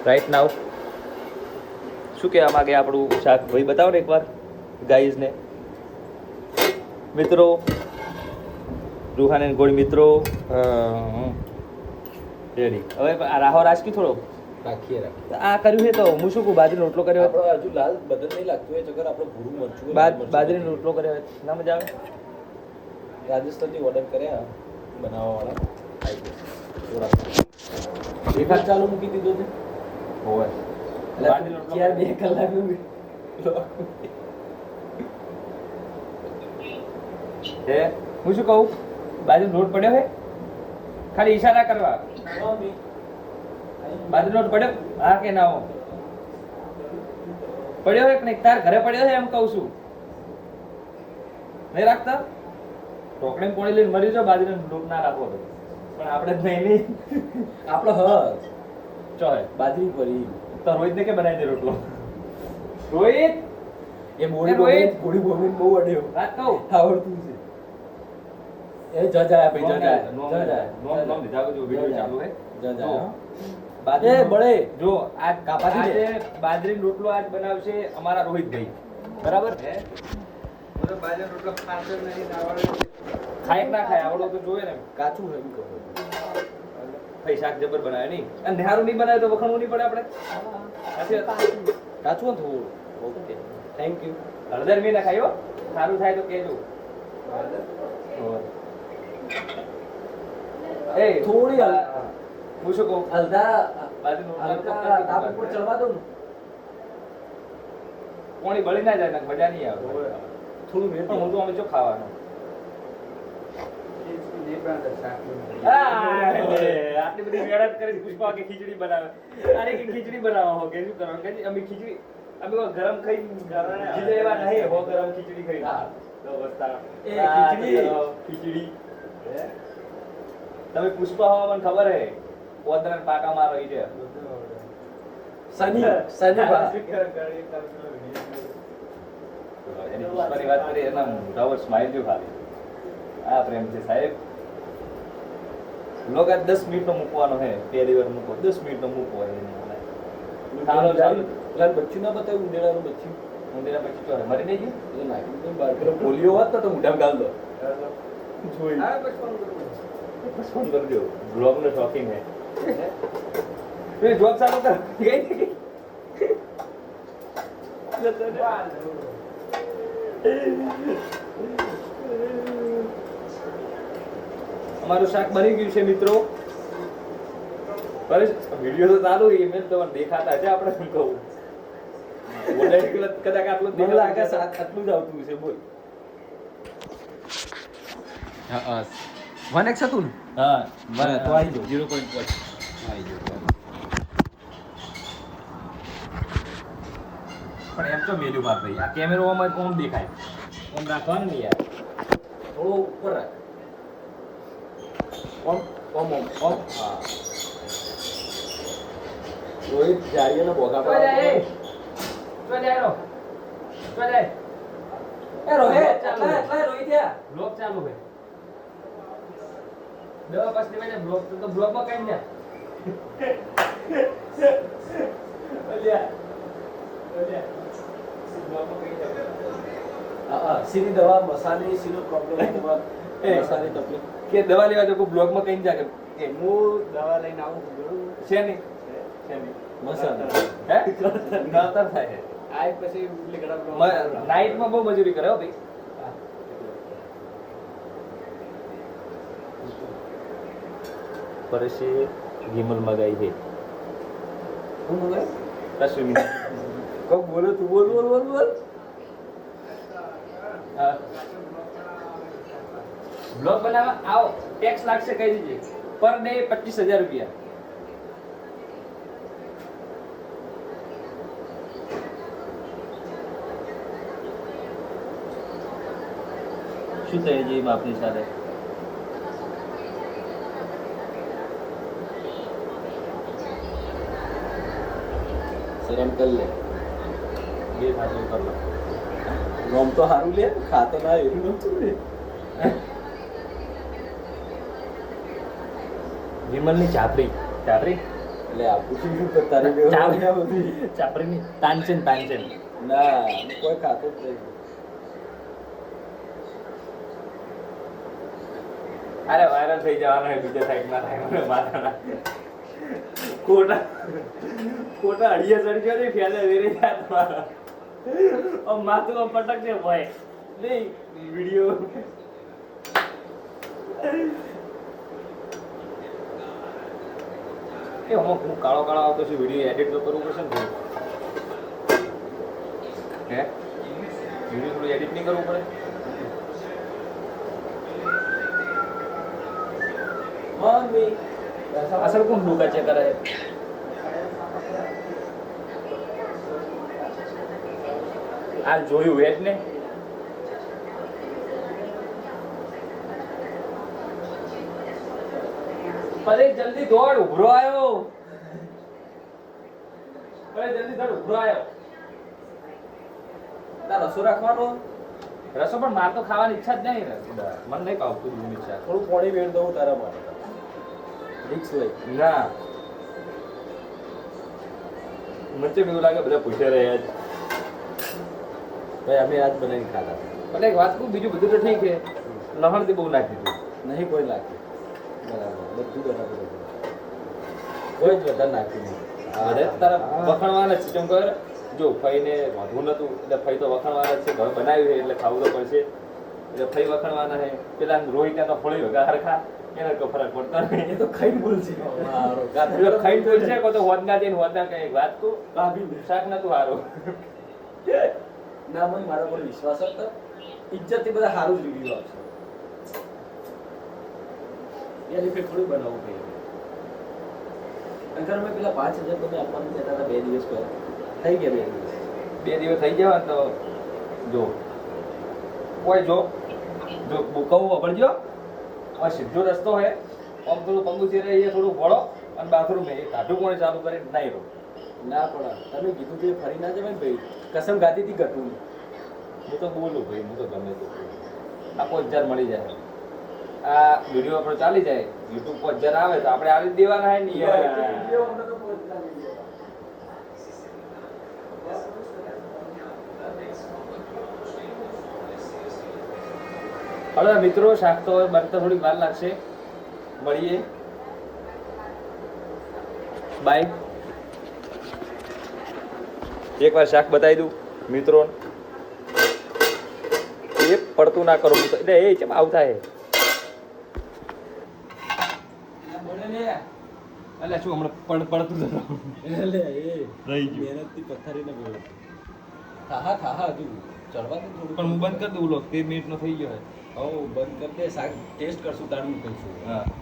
Right now શું કહેવા માગે આપણું શાક ભાઈ બતાવો ને એકવાર ગાઈઝને મિત્રો રૂહાન એન્ડ ગોળ મિત્રો રેડી હવે આ રાહો રાજકી થોડો રાખીએ આ કર્યું છે તો હું શું કહું બાજરીનો રોટલો કર્યો હોય આપણો હજુ લાલ બદલ નહીં લાગતું એ ચક્કર આપણે ભૂરું મરચું બાજરીનો રોટલો કર્યો હોય ના મજા આવે રાજસ્થાનથી ઓર્ડર કર્યા બનાવવાવાળા એકાદ ચાલુ મૂકી દીધો છે હોય યાર 2 કલાકનું હે હું શું કહું બાજરીનો રોટ પડ્યો છે ખાલી ઈશારા કરવા બાજરીનો રોટ પડ્યો હા કે ના હો પડ્યો છે કે નહીં તાર ઘરે પડ્યો છે એમ કહું છું નહીં રાખતા ઢોકળી પોણી લઈને મરી જાઓ બાજરીનો રોટ ના રાખો તો પણ આપણે જ નહીં આપણો હ ચોય બાજરી પડી તો રોહિત ને કે બનાવી દે રોટલો રોહિત એ બોડી બહુ અડ્યો વાત કહું આવડતું છે એ જજા ભાઈ જજા નોમ લીધા જો વિડિયો ચાલુ હે જજા બાજરી એ બળે જો આ કાપાથી આજે બાજરીનો રોટલો આજ બનાવશે અમારા રોહિતભાઈ બરાબર હે મને બાજરીનો રોટલો ખાતો નહીં આવડે ખાય કે ના ખાય આવડો તો જોવે ને કાચું હે કહો ભાઈ શાક જબર બનાવે નહીં અને નિહારું નહીં બનાવે તો વખણવું નહીં પડે આપણે કાચું થોડું ઓકે થેન્ક યુ હળદર બી ના ખાયો સારું થાય તો કેજો એ થોડી હું શું કહું હલદા બાજરીનો રોટલો તાપ ઉપર ચડવા દો ને કોણી બળી ના જાય ને મજા નહીં આવે થોડું વેટ પણ હું તો અમે જો ખાવાનો આટલી બધી મહેનત કરી પુષ્પા કે ખીચડી બનાવે અરે કે ખીચડી બનાવો હો કે શું કરવાનું કે અમે ખીચડી અમે ગરમ ખાઈ ખીચડી એવા નહીં હો ગરમ ખીચડી ખાઈ તો વસ્તા એ ખીચડી તમે પુષ્પા હો મને ખબર હે પોદરાન પાકા મારો ઈ છે સની બા એની પુષ્પાની વાત કરી એના મોઢા પર સ્માઈલ જો ખાલી આ પ્રેમ છે સાહેબ લોક 10 મિનિટનો મૂકવાનો હે પહેલી વાર મૂકો 10 મિનિટનો મૂકો ચાલો બચ્ચું ના બતાવ્યું ઉંદેડાનું બચ્ચું ઉંદેડા પછી તો મરી નહીં ગયું એટલે નાખ્યું બાર પેલો પોલિયો હોત તો મોઢામાં ગાલ દો જોઈ બસ ફોન કરજો બ્લોગ નો શોખીન હે એ જોબ ચાલુ કર ગઈ અમારું શાક બની ગયું છે મિત્રો પરેશ વિડિયો તો ચાલુ ઈમેલ તો દેખાતા છે આપણે શું કહું બોલે કદાચ આટલું મને લાગે આટલું જ આવતું છે બોલ હા 1x હતું ને હા તો આવી જાઓ 0.1 આવી જાઓ પણ એમ તો મેલ્યું માર ભાઈ આ કેમેરામાં કોણ દેખાય એમ રાખવાનું નહીં યાર થોડો ઉપર રાખ ઓમ હા રોહિત જાડીઓના બોગા પર એ રોહિત એટલા રોહિત યા બ્લોગ ચાલુ હે દવા પાસ દેવાય બ્લોગ તો બ્લોગ માં કઈ ના ઓલ્યા બ્લોગ માં કઈ ના હા સીની દવા મસાલી સીનો પ્રોબ્લેમ એ મસાલી તકલીફ કે દવા લેવા જો બ્લોગ માં કઈ જા કે હું દવા લઈને આવું છે નહીં મસાલા હે નતર થાય આ પછી એટલે ઘણા નાઈટ માં બહુ મજૂરી કરે હો ભાઈ પરસે ગીમલ મગાઈ છે હું મગાય કશું કો બોલે તું બોલ હા બ્લોગ બનાવવા આવો ટેક્સ લાગશે કહી દીજે પર ડે 25,000 રૂપિયા શું થાય છે આપની સાથે શરમ કર લે બે ખાતું કર લો નોમ તો સારું લે ખાતો ના એવું નોમ તો લે વિમલની ચાપડી ચાપડી એટલે આ પૂછી શું કરતા રે ચાપરીની તાનસેન ના કોઈ ખાતું જ નહીં. અરે વાયરલ થઈ જવાનો છે બીજા સાઈડ ના થાય મને માથાના ખોટા અડિયા ચડી ગયો ને ફેલે વેરે યાદ મારા આમ માથું આમ પટક છે ભાઈ નહીં વિડિયો એ હું કાળો આવતો છું વિડિયો એડિટ તો કરવું પડશે ને હે વિડિયો થોડું એડિટ નહીં કરવું પડે મમ્મી અસલ કોણ ડૂકા ચેક કરે આ જોયું વેટ ને અરે જલ્દી દોડ ઉભરો આવ્યો તાર રસો રાખવાનો રસો પણ માર તો ખાવાની ઈચ્છા જ નહીં મને નહીં ભાવતું દૂધ ઈચ્છા થોડું પાણી વેણ દઉં તારા માટે રિક્સ લઈ ના મને તો એવું લાગે બધા પૂછે રહ્યા જ ભાઈ અમે આજ બનાવીને ખાતા પણ એક વાત કહું બીજું બધું તો ઠીક છે લહણ થી બહુ નાખી દીધું નહીં કોઈ નાખ્યું બરાબર બધું બરાબર હતું. કોઈ જ વધારે નાખ્યું નહીં અરે તારા વખાણવાના છે કેમ કર જો ફઈને વાંધવું નતું એટલે ફઈ તો વખાણવાના જ છે ઘર બનાવ્યું છે એટલે ખાવું તો પડશે એટલે ફઈ વખાણવાના છે પેલા રોહિત ત્યાં તો ફળી વગા હરખા એને તો ફરક પડતો નહીં એ તો ખાઈને બોલશે મારો પેલો ખાઈને બોલશે કો તો હોદના જઈને હોદના કઈ વાત તું શાક નતું હારું ના મને મારા પર વિશ્વાસ હતો ઇજ્જતથી બધા સારું જ રિવ્યુ આપશે એની ફેર થોડું બનાવવું જોઈએ અંકર મેં પેલા 5000 તમે આપવાનું કહેતા હતા 2 દિવસ પહેલા થઈ ગયા 2 દિવસ 2 દિવસ થઈ ગયા તો જો કોઈ જો બુકાવું વપરજો આ સીધો રસ્તો હે આમ થોડું પંગુચી રહે એ થોડું વળો અને બાથરૂમ એ કાઢું કોણે ચાલુ કરી નહીં રહો ના પણ તમે કીધું કે ફરી ના જવાય ને ભાઈ કસમ ગાતી હતી ઘટું હું તો બોલું ભાઈ હું તો ગમે તે આ 5000 મળી જાય આ વિડીયો આપણો ચાલી જાય યુટ્યુબ 5000 આવે તો આપણે આ રીતે દેવાના હે ને યાર હવે મિત્રો શાક તો બનતા થોડી વાર લાગશે મળીએ બાય એકવાર શાક બતાવી દઉં મિત્રો એ પડતું ના કરો એટલે એ કેમ આવું થાય એટલે શું હમણાં પડતું એટલે એ રહી ગયું મહેનતથી પથ્થરીને બોલો થાહા હજુ ચડવા દે થોડું પણ હું બંધ કરી દઉં લો 13 મિનિટનો થઈ ગયો હે હો બંધ કરી દે શાક ટેસ્ટ કરશું તારું કહીશું હા